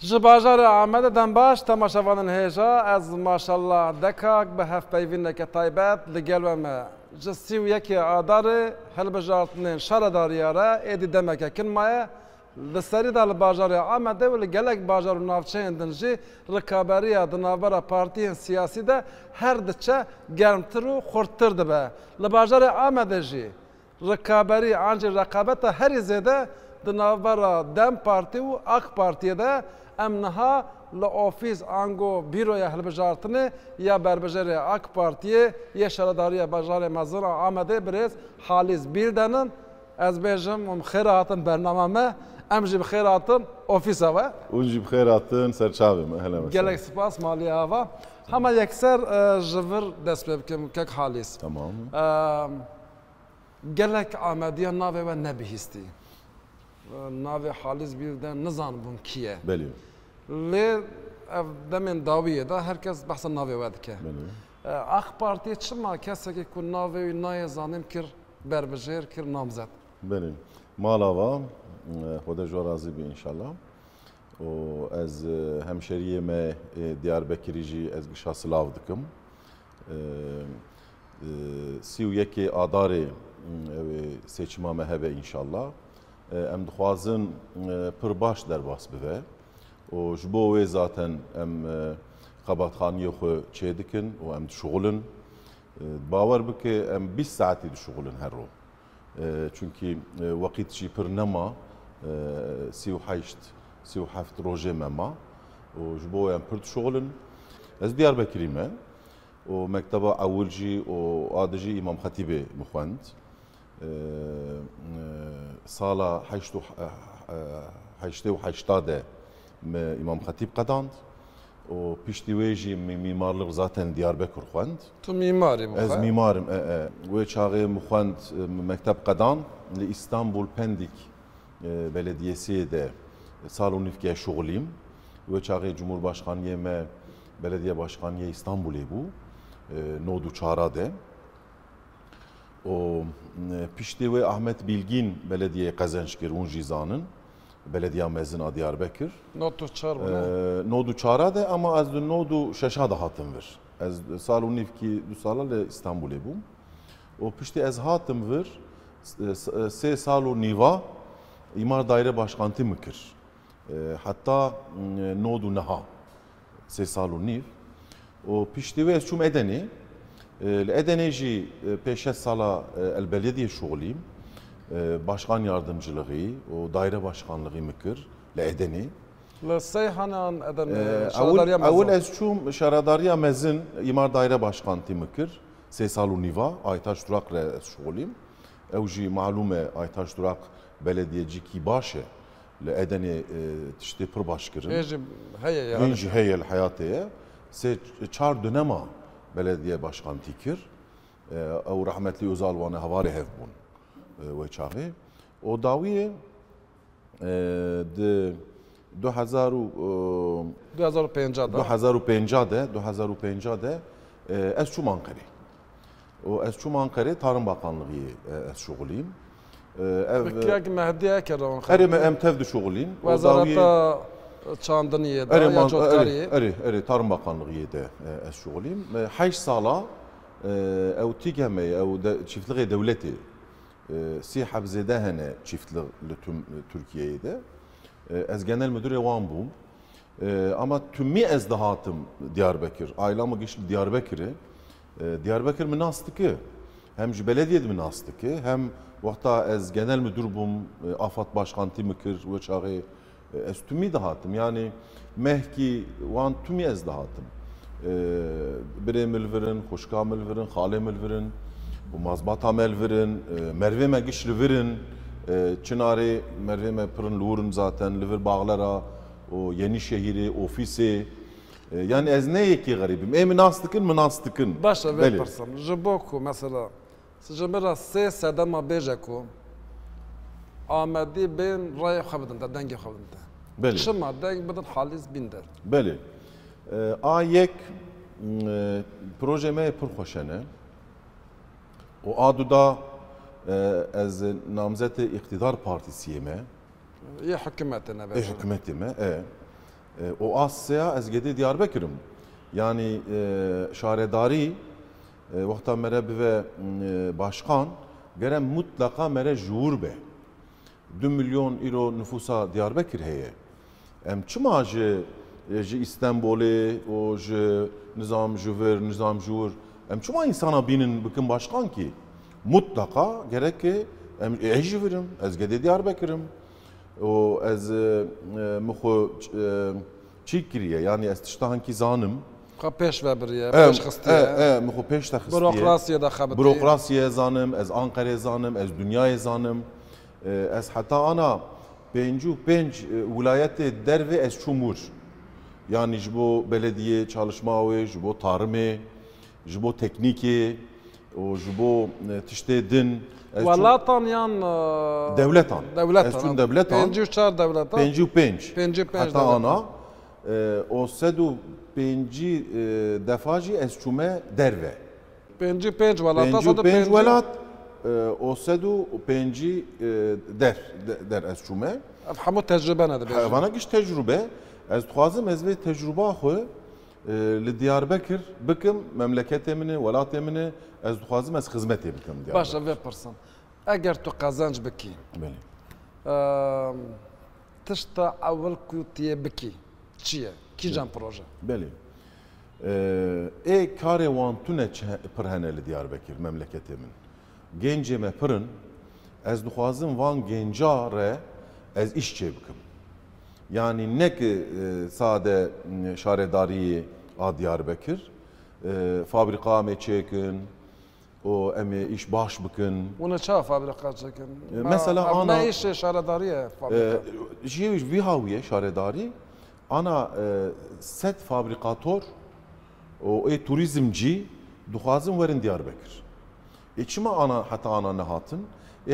Ji bajarê Amedê dembaş temaşevanên hêja ez maşallah dekak bi hevpeyvîneke taybet li gel we me ji sî û yekê adarê hilbijartinên şaredariya re êdî demeke kin maye li serî da li bajarê Amedê û li gelek bajar û navçeyên din jî rikaberiya di navbera partiyên siyasî de her diçe germtir û xurttir dibe. Li bajarê Amedê jî rikaberî ancî rekabeta herî zêde di navbera Dem Partî û AK Partiye de em niha li ofîs ango bîroya hilbijartinê ya berbijêrê AK Partiyê ya şaredariya bajarê mezin Amedê birêz Halîz Bîldenin. Ez bêjim em xêr hatin bername me, em jî bi xêr hatin ofîsa we. Hûn jî bi xêr hatin serçavê me. Hele gelek spas maliye ava. Hema yekser ji vir dest pê bikim kek Halîz. Tamam. Gelek Amediya navê we nebihîstî. Navê Halîz Bîlden nizanibûm kî ye. Belê. Lê ev demên dawiyê de herkes behsa navê we dike. AK Partiye çima kesekê ku navê wî nayê zanim kir berbijêr kir namzet. Belê. Mala va xwedê ji we razî bî înşallah. û ez hemşeriyê me Diyarbekirî jî ez gişa silav dikim. Sî û yekê adarê ew seçima me hebe înşallah. Em dixwazin pir baş derbas bibe. û ji bo wê zaten em xebatxaniyê xwe çê dikin û em dişuxulin. Bawer bike em 20 saetî dişuxulin her roj. Çünkü wekît jî pir nema 38 rojê me ma û ji bo em pir dişuxulin. Ez Diyarbekirî me û mekteba ewil jî û adî jî İmam Xetîbê mixwend. Sala 88 de İmam Xetîb qedand û piştî wê jî mîmarlik zaten Diyarbekir xwend. Tu mîmarî bu. Ez mîmarim. Wê çaxê mixwend mekteb qedan li İstanbul Pendik Belediyesiyê de sal û nîvkeya şuxulîm. Wê çaxê Cumhurbaşkaniyê me Belediye Başkaniyê İstanbulê bû. Nod û çara de. û piştî wê Ahmet Bilgîn Belediyeyê qezenç kir hûn jî zanin. Belediya mezin a Diyarbekir. Nod û çar Nod û çara de ama ez di nod û şeşa de hatim vir. Ez sal û nîvkî du sala li İstanbulê bûm. û piştî ez hatim vir 3 sal û nîva îmar daire başkantî min kir. Heta nod û neha 3 sal û nîv. û piştî wê ez çûm Edenê. Li Edenê jî pê 6 sala el belediyê şuxulîm. Başkan yardımcılığı, o daire başkanlığı mıkır, le Edenê. Li Seyhanan Edenê Ewil ez çûm şaredariya mezin îmar daire başkantî mıkır. 3 sal û nîva Aytaş Durak re ez şuxulîm. Ew jî malûm e Aytaş Durak belediyecikî baş e. Li Edenê tiştê pir baş kirin. Hên jî heye li hayatê ye. 4 dönema belediye başkantî kir. Ew rahmetli Özal wane hevarê hev bûn. Wê çaxê. O dawiyê di 2005 de ez çûm Ankarê. û ez çûm Ankarê Tarım Bakanlığıyê ez şuxulîm. Ev Mehdiye kirin. Erê me em tev dişuxulîn. Wezareta çandiniyê de ya cotkariyê. Erê Tarım Bakanlığıyê de ez şuxulîm. 8 sala ew tîge me ew çiftliğê dewletê. Sî hebzêde hene çiftlik li tüm Türkiye'ye de. Ez genel müdürê wan bûm. Ama tümî ez de hatim Diyarbekir. Ailama gişli Diyarbekir'e. Diyarbekir min nas dike. Hem ji belediyê min nas dike. Hem wexta ez genel müdür bûm, afat başkantî mikir wê çaxê ez tümî de hatim. Yani mehkî wan tümî ez de hatim. Birê milvirin, xuşka milvirin, xalê milvirin. Bu mazbata melvirin, Merve me gişli virin, Çınarê Merve me pirin lurin zaten, livir bağlara, o Yenişehirê, ofîsê. Yani ez ne yekî garibim. Minas dikin, minas dikin. Başa vê pirsim. Ji bo ku mesela ji me re 3 sedema bêje ku Amedî bên rayê xwe bidin de, dengê xwe bidin de. Çima deng bidin Halîz Bîn de. Belê. A yek proje me pir xweş hene. O aduda ez namzet iktidar partisiyê me. Yê hikûmetê ne hikûmetê me. O Asya ez gede Diyarbakır'ım. Yani şaredari vakta mere ve başkan gerem mutlaka mere jur be. 2 milyon euro nüfusa Diyarbakır heye. Em çima ji İstanbul'e o ji nizam jüver, nizam jur. Em çima insana binin bıkın başkan ki mutlaka gerek ki em jüverim, ez gede Diyarbakır'ım. O ez muxu çikriye yani ez tiştahanki zanım. Peş ve biriye, peş xıstiye. Muxu peş de xıstiye. Bürokrasiye de xabiti. Bürokrasiye zanım, ez Ankara'ya zanım, ez dünyaya zanım. Ez hatta ana 5 vilayeti derve ez çumur. Yani jibo belediye çalışmağı, jibo tarımı, jibo tekniki, o jibo tişte din. Vallatan yan devletan. Devletan. Ez çun devletan. 5 devletan. 5 hatta ana o sedu 5 defacı ez çume derve. 5 vallatan. 5 velat o sedu 5 der ez çume. Hamu tecrübe nedir? Bana giş tecrübe. Ez tuhazım ez ve tecrübe xo li Diyarbakır bıkım memleketemini, velatemini ez tuhazım ez hizmet bıkım Diyarbakır. Başa ve pırsan. Eğer tu kazanç biki. Beli. Tışta evvel kutiye biki. Çiye? Kijan proje? Beli. Kare wan tune pırhane li Diyarbakır memleketimin. Genceme pırın ez duhazım van genca re ez işçe bıkım. Yani ne ki sade şaredari a Diyarbakır fabrika me çekin o emi iş baş bıkın. Ona çağ fabrika çekin. Mesela ana ne iş şaredariye fabrika? Jiviş vihaviye şaredari ana set fabrikatör o turizmci duhazım verin Diyarbakır. Çima ana hatta ana ne hatın?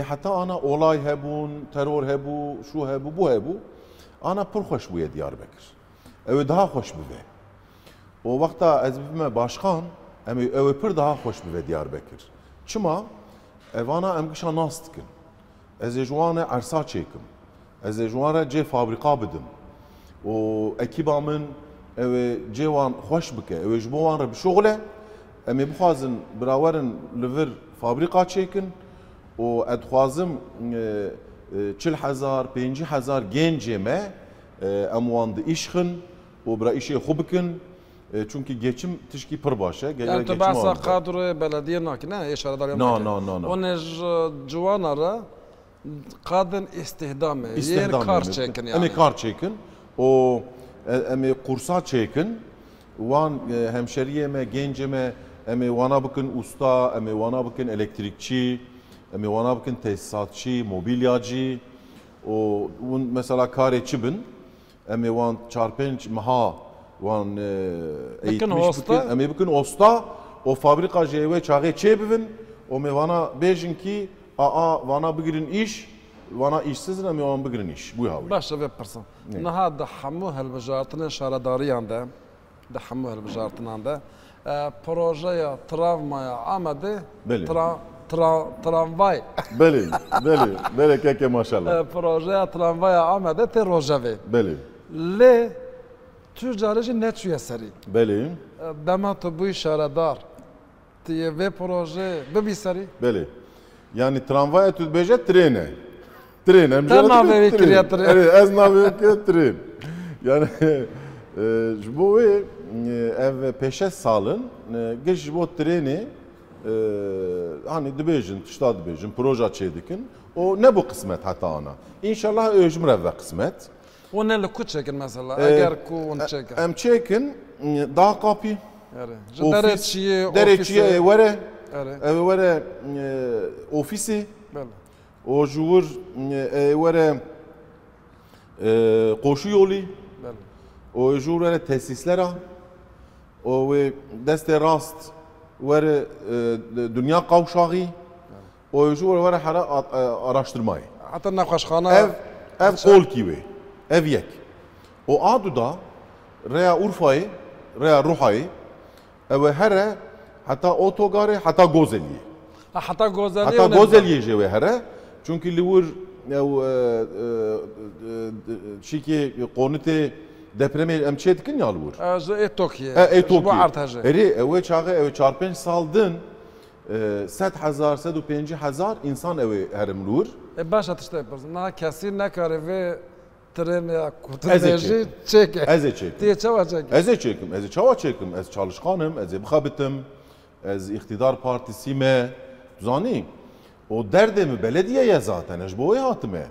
Hatta ana olay hebun, terör hebu, şu hebu, bu hebu. Ana pır hoş buya Diyarbakır. Ev daha hoş bu ve. O vakta ez bime başkan, ev pır daha hoş bu ve Diyarbakır. Çima ev ana emkişa nastıkın. Ez juane arsa çekim. Ez juane ce fabrika bidim. O ekibamın ev cevan hoş bike. Ev jboan re bişoğle. Emi buxazın brawerin livir fabrika çekin. O edxwazım 40,000 50,000 genceme emwandı işxin o bira işe xu bikin çünkü geçim tişki pır başa yani tu bahsa kadroya belediye nakine şaredari no onu civanara kadın istihdamı yer kar çekin yani emi kar çekin o emi kursa çekin wan hemşeriyeme genceme emi wana bikin usta emi wana bikin elektrikçi emi wana bikin tesisatçı mobilyacı o mesela karetçi bin emi wan 4-5 maha wan eğitmiş bikin emi bikin usta o fabrika jeve çağı çebivin o me wana bejin ki wana bigirin iş wana işsizin emi wan bigirin iş bu havi başa ve person naha da hamu helbejartının şaradariyandı da hamu helbejartınanda projeye travmaya amade tramvay beli keke maşallah projeye tramvaya amade te rojave beli le tüccarıcı ne çüye seri beli dema tu bu şaradar tiye ve proje bebi seri beli yani tramvaya tu beje trene tamam ve fikriye evet ez nave tren yani bu ev peşe salın geç bu treni hani dibejin tişta dibejin proje çedikin o ne bu kısmet hatta ana inşallah öjmür ve kısmet o ne lu çekin mesela eğer ku on çekin em çekin dağ kapı yani dereciye vere vere ofisi o jur vere koşu yolu o jur vere tesislere o deste rast vere dünya kavşağı o jur vere araştırmayı hatta nakaşxana ev kol gibi ev yek o aduda Reya Urfa'yı Reya Ruha'yı ev here hatta otogarı hatta Gozeli'yi hatta Gozeli'yi jeve here çünkü livur şiki konuti depremi em çetkin yalvur. از توکیه ای بو توکی ارتجه اری اوه چاقه اوه 4-5 سال دن 100,000 150,000 insan eve hermlur. باشه تشته پرس نه کسی نکاره و ترن یا کوتن Ez نجی چکه Eze çekim. دیگه چه چکه Eze çekim. Eze çava çekim. Ez çalışkanım. Ez bixabitim. Ez iktidar partisime. Zani. O derdemi belediyeye zaten. Ez bu hayatime.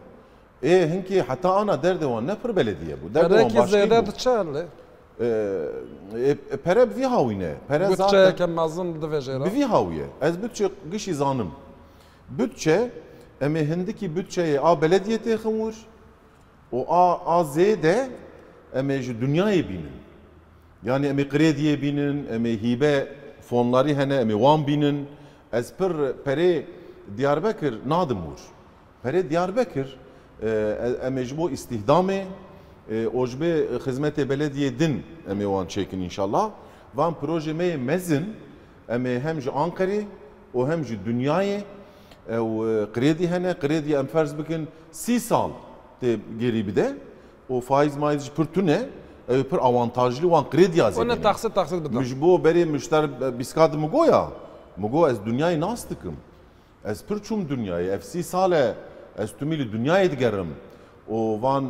Hinki hatta ana derdi var ne per belediye bu. Derdi var رکی başka زیاده bu. چله Pere bir havine. Pere بودجه zaten که مازن دویجه bir haviye. Ez bütçe gışı zanım. Bütçe hindiki bütçeye a belediye tehimur. O a z'de dünyayı binin. Yani krediye binin, hibe fonları hene, wan binin. Ez pere Diyarbakır nadımur. Pere Diyarbakır bu istihdamı ojbe hizmete belediye din wan çekin inşallah. Van projeme mezin hem Ankara o hem dünyayı kredi hene kredi em farz bikin 30 sal te geri bir de o faiz maiz pürtüne per avantajlı wan kredi yazı. اون تقسیط بدم Mecbu beri müşter biskad mı goya? Mugo ez dünyayı nastıkım. Ez pürçum dünyayı. FC sale ez tümili dünyayı digerim. O van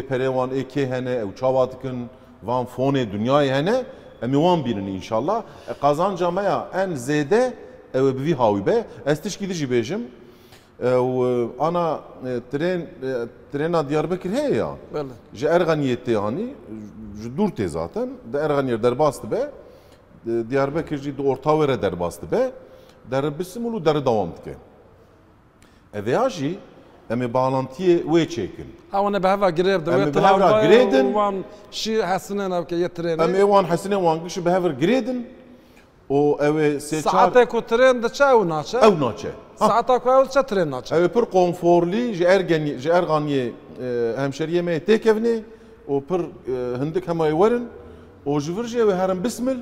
pere van eke hene o çavatıkın van fone dünyayı hene emi wan binin inşallah. Kazancamaya en zede bir havibe. Ez tişkidici bejim. Ana trena Diyarbakır he ya. بله Ji Erganiyet'te hani ji durte zaten. De Erganiyer derbastı be. Diyarbakır ji de orta vere derbastı be. Derbisim ulu der devam dike. Eveyaji emi bağlantıya ve çekin. اونه به هوا گریب Em دوی به هوا گریدن. وان شی حسنه نو که یه Em ترنه evan hasine wan kişi behaver giredin. O eve seçar ساعته کو ترن د چا و ناچه ev naçe. ساعته کو اول چه ترن ناچه Ev pır konforli ji Erganiye hemşeriye me tekevni. O pır hindik hema verin. O jivirje ve herim bismil.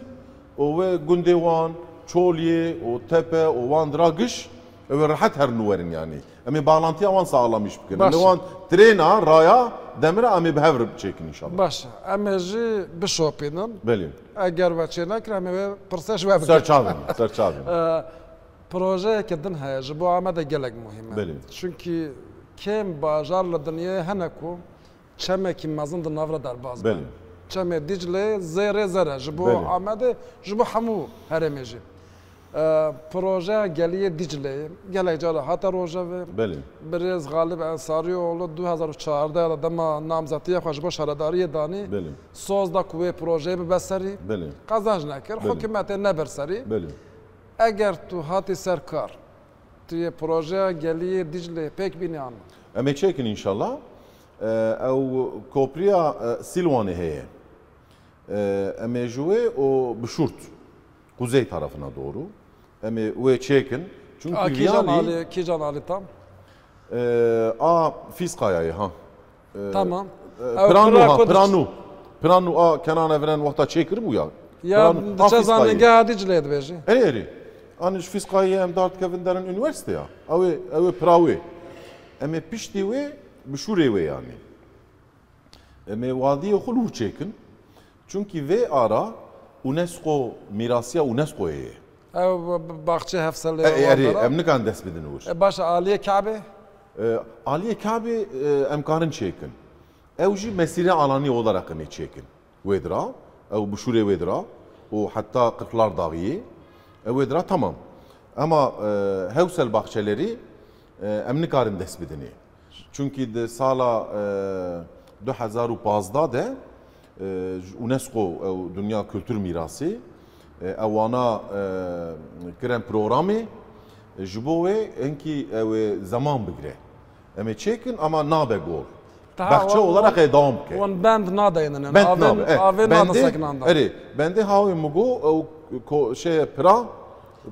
O ve gundewan, çolye, o tepe, o van dragış. Ve rahat her nuverin yani. Emi bağlantıya van sağlamış bikin. Baş. Emi van trena, raya, demire emi behaver çekin inşallah. باشه اما جی بشوپینم Belim. اگر وچه نکرم و پرسش و Serçavim, serçavim. پروژه که دن هست جبو آمده گلگ مهمه بله. چونکی کم باجار لدنیا هنکو چمه کی مازن دن نافرا در باز بله. چمه دیجله زره زره جبو بله. آمده جبو همو هرمه جی پروژه گلیه دیجله گلگ جاله حتی روژه و Belim. بریز غالب انصاری اولو 2014 دما نامزدی خوش با شهرداری دانی Belim. سوز دا کوه پروژه بسری Belim. قازانج نکر حکومت نبرسری Belim. اگر تو هاتی سرکار توی پروژه گلی دیجله پک بینیان Emi çekin inşallah. Ev kopriya Silvan'ı heye. Emi jüve o Bişurt. Kuzey tarafına doğru. Emi ve çekin. Çünkü کی جان Viyali عالی کی جان عالی tam Fiskaya'yı ha. tamam Pranu ha, Pranu. Pranu Kenan Evren vakta çekir bu ya. ya Pranu, چه زمانی Fiskayı. گه دیجله بیشی Eri. Anış Fiskaya'yı hem dart kevinderin üniversite ya. Ev Pravi. Emi pişti ve Bişure ve yani. Emi vadiye okulu çekin. Çünkü ve ara UNESCO mirasya UNESCO'ya. او باغچه هفت ساله Eri em nikan dest bidin uğur. باش عالی کعبه Aliye Kabe emkarın çekin. Ev ji mesire alanı olarak emi çekin. Vedra, ev Bişure vedra. O hatta Kırklar Dağı. Vedra tamam. Ama hevsel bahçeleri em nikarın dest bidini. Çünkü de sala 2015 de UNESCO Dünya Kültür Mirası evana kiren programı ji bo wê enkî ew zaman bigire. Em ê çêkin ama nabe gol. Bahçe olarak devam bike. وان بند نادینن Bent آوین nabe. آوین نادسکنان دا Eri, bende havê mugo ew şey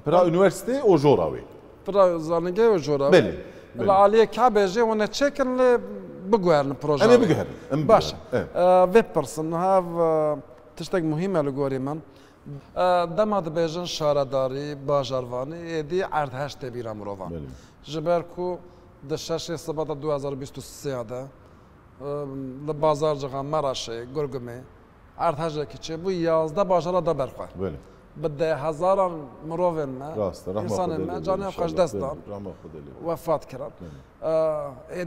Pira Üniversite o jora wê. برا زانگه و جورا Belê. العالی کعبه جی ونه چکن لی بگوهرن پروژه Em ê bigirin. باش ویپرسن هاو تشتک مهمه لگوری من دما دبیجن شارداری باجاروانی ایدی عرض هشت بیرا مروان جبر کو د 6 سبات 2023 ده لبازار جغان مراشه گرگمه ارتجه که چه بو 11 باجرا دا برخواه بله بده هزاران مروفن ما راسته رحمه انسان خدا ما لی جانب خش دستان رحمه خدا لی وفات کرد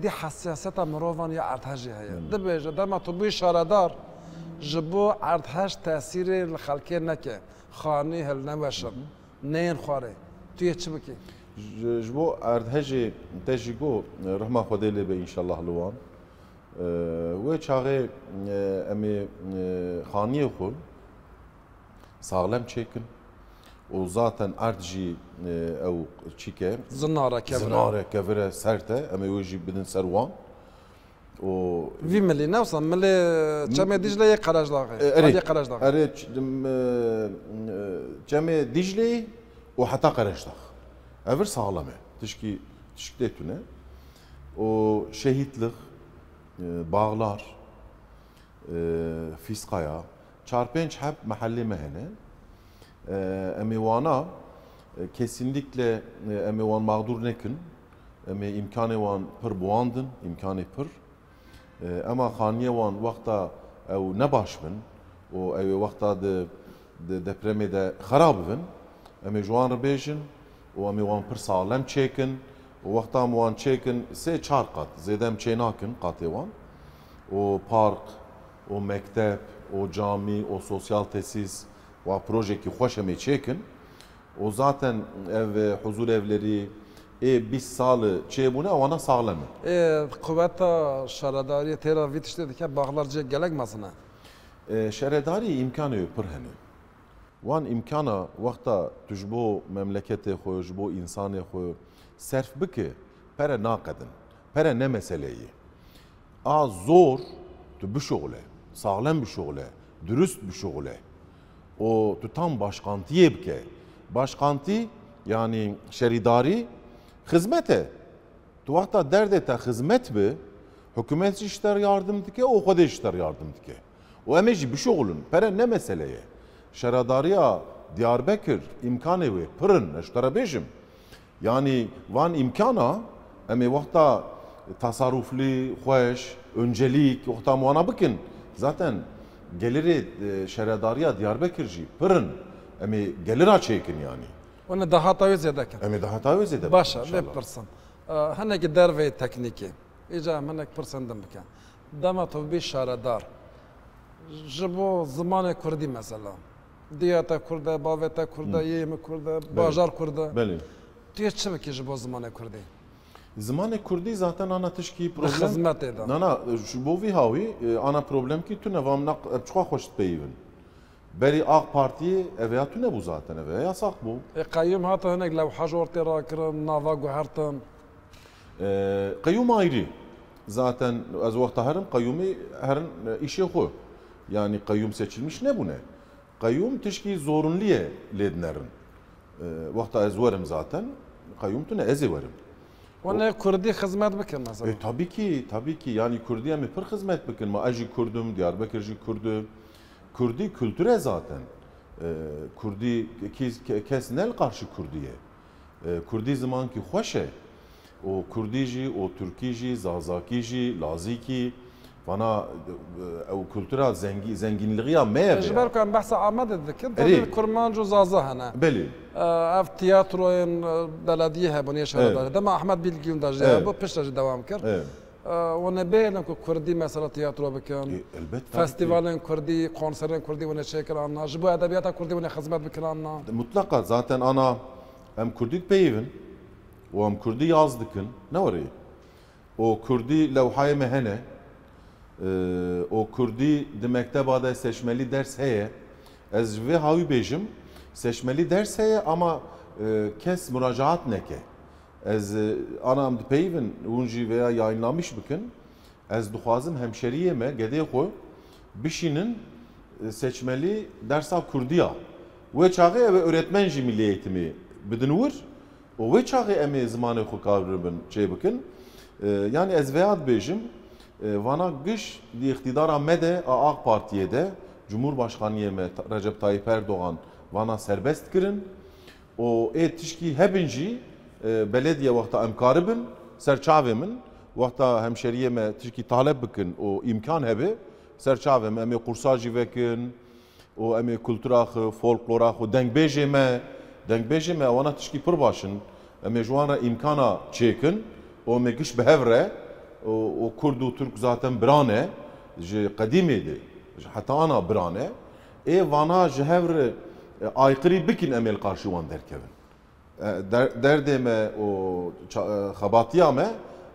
دی حساسیت مروفان یا ارتجه هیا دبیجه دما تو بی شاردار جبو ارتج تاثیر الخلقی نکه خانی هل نوشن نین خواره توی چی بکی جبو اردهجي تجيكو رحمه خدا لی به ان شاء الله لوان و چاغه امی خانی خو sağlam çekin. O zaten ardji ev çike زناره کبره zinare kevre serte ama o jî bidin serwan. O وی ملی نوسان ملی چمه دیجله یک قراج داغه اری قراج داغه اری ceme Dicle o hatta Karaşdağ. Evir sağlamı. Tişki detüne. O şehitlik, bağlar, fiskaya, çarpınç hep mahalle mehene. Emivana kesinlikle emivan mağdur nekin. Emi imkanı van pır buandın, imkanı pır. Ama khaniye van vakta ev ne başmın, o ev vakta de depremi de xarab bin. Emi juan rbejin, o emi van pır sağlam çekin. O vakta emi van çekin se çar kat, zedem çenakin katı van. O park, o mektep, o cami, o sosyal tesis, o proje ki hoş emi çekin. O zaten ev, huzur evleri, biz salı çebune ona sağlamı. Kuvveta şaradariye tera vitişte dike bağlarca gelek masına. Şeredari imkanı pırhene. Wan imkana vakta tujbo memlekete xo, jbo insanı xo serf bike pere nakadın. Pere ne meseleyi. A zor tu bir şoğle, sağlam bir şoğle, dürüst bir şoğle. O tu tam başkantiye bike. Başkanti yani şeridari hizmete. Tu vakta derdete hizmet bi, hükümet işler yardım dike, o kadar işler yardım dike. O emeci bir şey olun, pere ne meseleye? Şeradariya Diyarbakır imkanı ve pırın, eştara bejim. Yani van imkana, emi vakta tasarrufli, hoş, öncelik, vakta muana bakın. Zaten geliri şeradariya Diyarbakırcı pırın, emi gelir açayken yani. Onu daha taviz edekin. Emi daha taviz edelim. Başa, ne pırsın. Hanneki derve tekniki. İca henek pırsındım biken. Dama tu bir şaradar. Jibo zamanı Kurdi mesela. Diyata Kurda, Baveta Kurda, Yemi Kurda, Bajar Kurda. Beli. Diye çabuk jibo zamanı Kurdi. Zamanı Kurdi zaten ana tişki problem. Hizmet eden. Nana, şu bu vihavi ana problem ki tu nevam nak çok hoş peyvin. Beri AK Parti evya tu ne bu zaten evya yasak bu. Kayyum hatta henek levha jorti rakırın, nava guhartın. Kayyum ayrı. Zaten az vakta herin kayyumi herin işe koy. Yani kayyum seçilmiş ne bu ne? Kayyum tişki zorunluye lednerin. Vakta ez varım zaten. Kayyum tu ne ezi varım. Ona Kurdi hizmet bikin mesela. Tabii ki yani Kurdiye mi pır hizmet bikin. Ma aji Kurdum, Diyarbakırcı Kurdu. Kurdi kültüre zaten. Kurdi kes nel karşı Kurdiye. Kurdi zaman ki hoşe. O Kurdici, o Türkici, Zazakici, Laziki. Bana o kültüre zenginliği meyve. Jiber kan bahsa Ahmet dedik. Tabii kurmancı zaza hana. Beli. Ev tiyatroyun belediye hebuniye şarada. Dema Ahmet Bilgi'nin de bu peşteci devam kır. Ona beğenen ki Kurdi mesela tiyatro bikin. Festivalin Kurdi, konserin Kurdi ona çekir anna. Jibo edebiyata Kurdi ona hizmet bikin anna. Mutlaka zaten ana hem Kurdi peyvin o hem Kurdi yazdıkın. Ne var ya? O Kurdi levhayı mehene. O Kurdi de mektebada seçmeli ders heye. Ez ve havi bejim seçmeli ders heye ama kes müracaat neke. Ez anam de peyvin unji veya yayınlamış bikin. Ez duhazım hemşeriyeme gede koy bişinin seçmeli dersa Kurdiya. Ve çağı ve öğretmenci milli eğitimi bidinur. O ve çağı eme zamanı xukavribin şey bikin. Yani ez veyad bejim vana gış di iktidara mede AK Parti'ye de Cumhurbaşkanı'ya Recep Tayyip Erdoğan vana serbest kirin. O tişki hepinci belediye vakta emkaribin, serçavemin وقتا همشریه ما تشکی طالب بکن و امکان هبه سرچاوم امی قرصاجی وکن و امی کلتوراخ فولکلوراخ و دنگ بیجه ما وانا تشکی پر باشن امی جوانا امکانا چیکن و امی گش بهوره و کرد و ترک zaten برانه جه قدیمه ده حتی آنا برانه وانا جهور aykırı bikin emel karşı wan derkevin. Derdê me û xebatiya me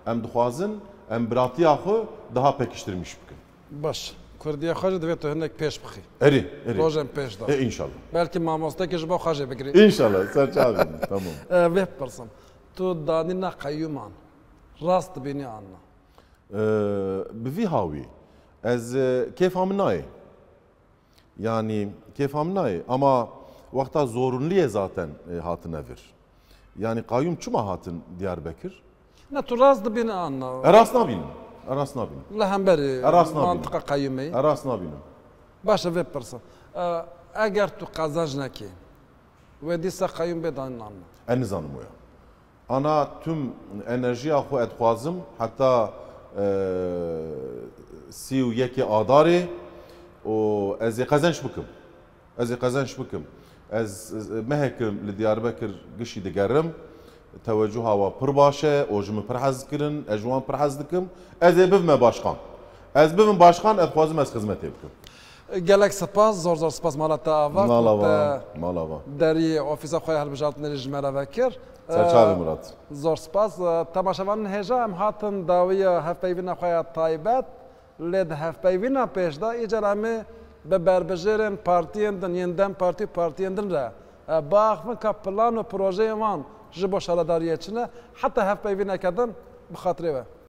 em dixwazin em biratiya xwe daha pekiştirmiş bikin. Baş. Kurdiya xwe divê tu hinek pêş bixî. Erê. Rojên pêş da. İnşallah. Belkî mamostekî ji bo xwe jê bigirî. İnşallah. Serçavin. Tamam. Vê pirsim. Tu danîna qeyyûman. Rast dibînî anna. Bi vî hawî ez kêfa min nayê. Yani kêfa min nayê ama wexta zorunliyê zaten hatine vir. Yani qayyum çima hatin Diyarbekir? Ne tu rast dibînî anna. Eras nabînim. Li hemberî Eras nabînim. mantıqa qeyyûmê. Eras nabînim. Baş vê pirsim. Eger tu qezanj nekî wê dîsa qeyyûm bê danîn anna. En nizanim ya. Ana tüm enerjiya xwe et xwazim heta sî û yekê adarê û ez ê qezenç bikim. Ez mehekim li Diyarbekir gişî digerim. Teveccüha wa pir baş e, û ji min pir hez dikirin, ez ji wan pir hez dikim. Ez ê bibime başkan. Ez bibim başkan, ez dixwazim ez xizmetê bikim. Gelek spas, zor spas mala te ava. Malava. Derî ofîsa xwe hilbijartinê ji me re vekir. Serçavê Murat. Zor spas. Temaşevanên hêja em hatin dawiya hevpeyvîna xwe ya taybet lê di hevpeyvîna pêşda îcar em ê bi berbijêrên partiyên din yên dem partiyên din re biaxivin ka plan û projeyên wan ji bo şaredariyê çi ne heta hevpeyvîneke din bi xatirê we.